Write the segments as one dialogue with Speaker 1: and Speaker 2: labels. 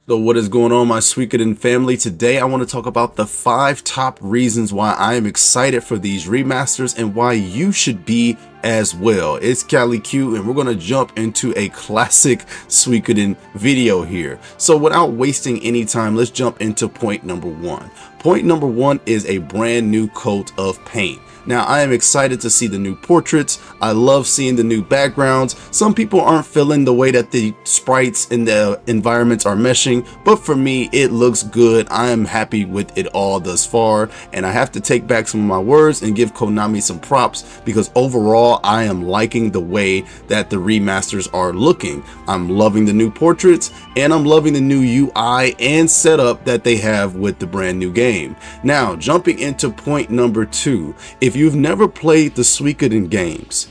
Speaker 1: So what is going on, my Suikoden family? Today I want to talk about the 5 top reasons why I am excited for these remasters and why you should be as well. It's Cali Q and we're going to jump into a classic Suikoden video here. So without wasting any time, let's jump into point number 1. Point number 1 is a brand new coat of paint. Now, I am excited to see the new portraits. I love seeing the new backgrounds. Some people aren't feeling the way that the sprites and the environments are meshing, but for me, it looks good. I am happy with it all thus far, and I have to take back some of my words and give Konami some props because overall, I am liking the way that the remasters are looking. I'm loving the new portraits, and I'm loving the new UI and setup that they have with the brand new game. Now, jumping into point number 2, if you've never played the Suikoden games,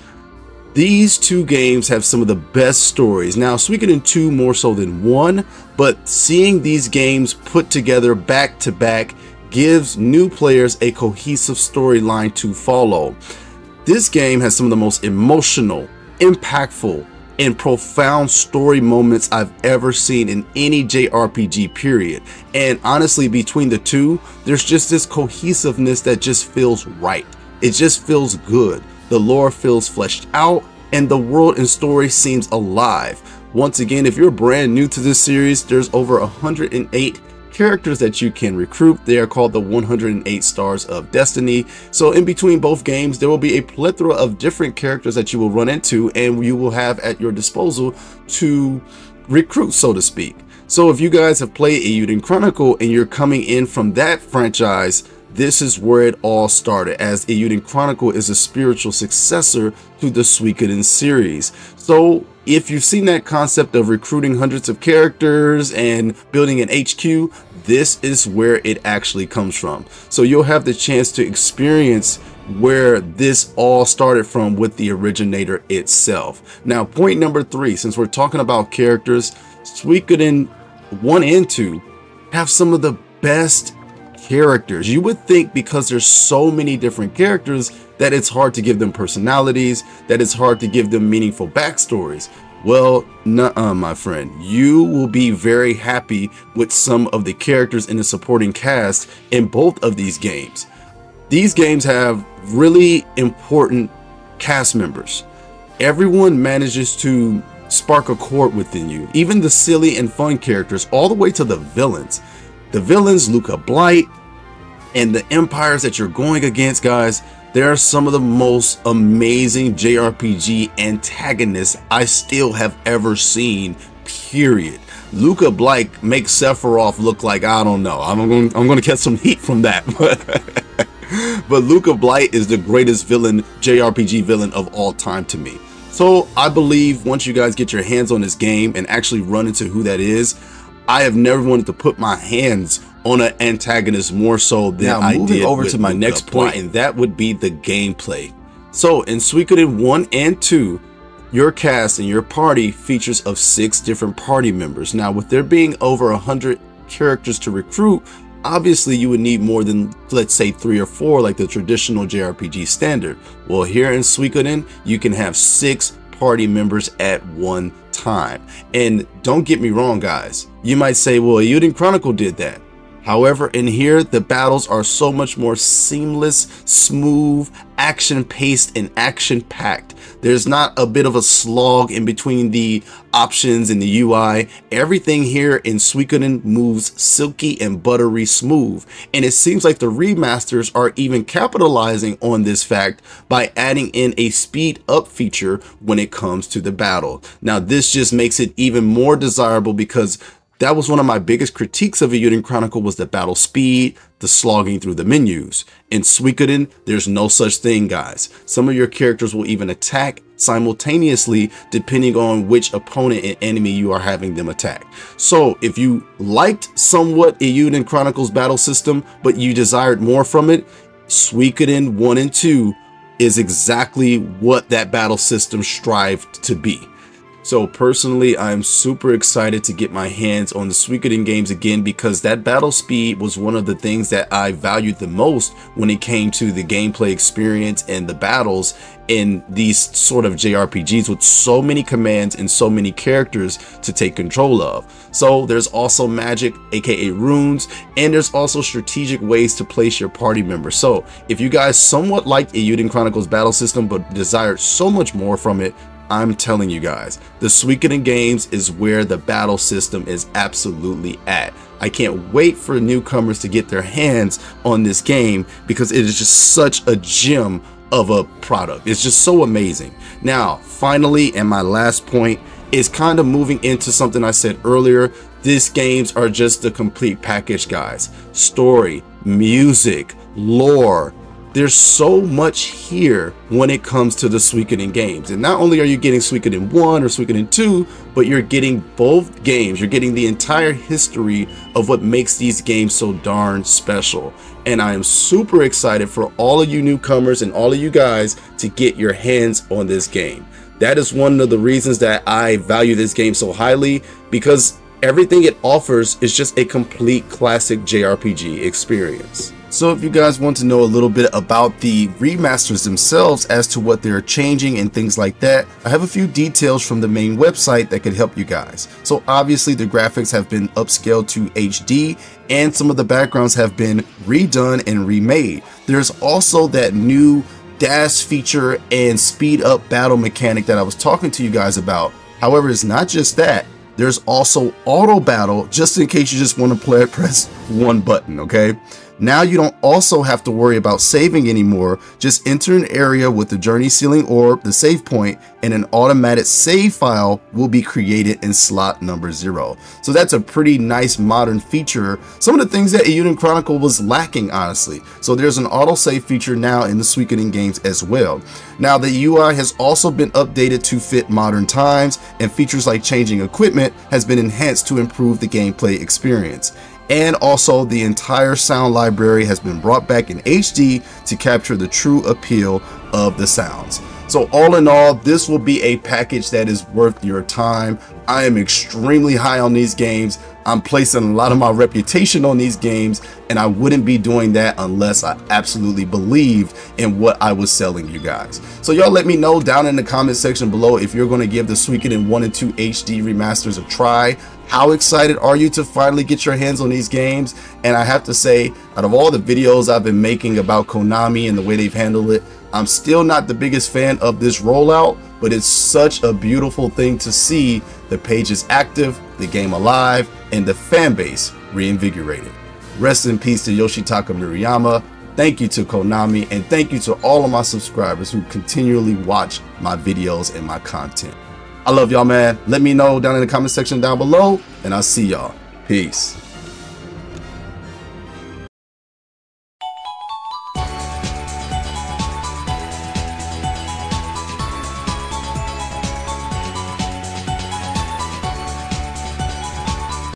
Speaker 1: these 2 games have some of the best stories. Now, Suikoden 2 more so than 1, but seeing these games put together back to back gives new players a cohesive storyline to follow. This game has some of the most emotional, impactful, and profound story moments I've ever seen in any JRPG period. And honestly, between the 2, there's just this cohesiveness that just feels right. It just feels good. The lore feels fleshed out and the world and story seems alive. Once again, if you're brand new to this series, there's over 108 characters that you can recruit. They are called the 108 Stars of Destiny. So in between both games, there will be a plethora of different characters that you will run into and you will have at your disposal to recruit, so to speak. So if you guys have played Eiyuden Chronicle and you're coming in from that franchise, this is where it all started, as Eiyuden Chronicle is a spiritual successor to the Suikoden series. So if you've seen that concept of recruiting hundreds of characters and building an HQ, this is where it actually comes from. So you'll have the chance to experience where this all started from with the originator itself. Now, point number 3, since we're talking about characters, Suikoden 1 and 2 have some of the best characters. You would think because there's so many different characters that it's hard to give them personalities, that it's hard to give them meaningful backstories. Well, nuh-uh, my friend. You will be very happy with some of the characters in the supporting cast in both of these games. These games have really important cast members. Everyone manages to spark a chord within you, even the silly and fun characters, all the way to the villains. The villains, Luca Blight, and the empires that you're going against, guys, they are some of the most amazing JRPG antagonists I still have ever seen, period. Luca Blight makes Sephiroth look like, I don't know, I'm going to get some heat from that, but Luca Blight is the greatest villain, JRPG villain of all time to me. So I believe once you guys get your hands on this game and actually run into who that is, I have never wanted to put my hands on an antagonist more so than I did over to my next point, and that would be the gameplay. So in Suikoden 1 and 2, your cast and your party features of 6 different party members. Now, with there being over 100 characters to recruit, obviously you would need more than, let's say, 3 or 4 like the traditional JRPG standard. Well, here in Suikoden, you can have 6 party members at one time. And don't get me wrong, guys, you might say, well, Eiyuden Chronicle did that. However, in here, the battles are so much more seamless, smooth, action-paced, and action-packed. There's not a bit of a slog in between the options and the UI. Everything here in Suikoden moves silky and buttery smooth. And it seems like the remasters are even capitalizing on this fact by adding in a speed up feature when it comes to the battle. Now, this just makes it even more desirable because that was one of my biggest critiques of Eiyuden Chronicle, was the battle speed, the slogging through the menus. In Suikoden, there's no such thing, guys. Some of your characters will even attack simultaneously depending on which opponent and enemy you are having them attack. So if you liked somewhat Eiyuden Chronicle's battle system, but you desired more from it, Suikoden 1 and 2 is exactly what that battle system strived to be. So personally, I'm super excited to get my hands on the Suikoden games again, because that battle speed was one of the things that I valued the most when it came to the gameplay experience and the battles in these sort of JRPGs with so many commands and so many characters to take control of. So there's also magic, aka runes, and there's also strategic ways to place your party members. So if you guys somewhat liked Eiyuden Chronicles battle system but desired so much more from it, I'm telling you guys, the Suikoden games is where the battle system is absolutely at. I can't wait for newcomers to get their hands on this game, because it is just such a gem of a product. It's just so amazing. Now, finally, and my last point is kind of moving into something I said earlier. These games are just the complete package, guys. Story, music, lore. There's so much here when it comes to the Suikoden games. And not only are you getting Suikoden 1 or Suikoden 2, but you're getting both games. You're getting the entire history of what makes these games so darn special. And I am super excited for all of you newcomers and all of you guys to get your hands on this game. That is one of the reasons that I value this game so highly, because everything it offers is just a complete classic JRPG experience. So if you guys want to know a little bit about the remasters themselves as to what they're changing and things like that, I have a few details from the main website that could help you guys. So obviously the graphics have been upscaled to HD, and some of the backgrounds have been redone and remade. There's also that new dash feature and speed up battle mechanic that I was talking to you guys about. However, it's not just that. There's also auto battle, just in case you just want to press one button, okay? Now you don't also have to worry about saving anymore. Just enter an area with the journey ceiling orb, the save point, and an automatic save file will be created in slot number 0. So that's a pretty nice modern feature. Some of the things that Eiyuden Chronicle was lacking, honestly. So there's an autosave feature now in the Suikoden games as well. Now the UI has also been updated to fit modern times, and features like changing equipment has been enhanced to improve the gameplay experience. And also the entire sound library has been brought back in HD to capture the true appeal of the sounds. So all in all, this will be a package that is worth your time. I am extremely high on these games. I'm placing a lot of my reputation on these games, and I wouldn't be doing that unless I absolutely believed in what I was selling you guys. So y'all let me know down in the comment section below if you're going to give the Suikoden 1 and 2 HD remasters a try. How excited are you to finally get your hands on these games? And I have to say, out of all the videos I've been making about Konami and the way they've handled it, I'm still not the biggest fan of this rollout, but it's such a beautiful thing to see the pages active, the game alive, and the fan base reinvigorated. Rest in peace to Yoshitaka Murayama. Thank you to Konami, and thank you to all of my subscribers who continually watch my videos and my content. I love y'all, man. Let me know down in the comment section down below, and I'll see y'all. Peace.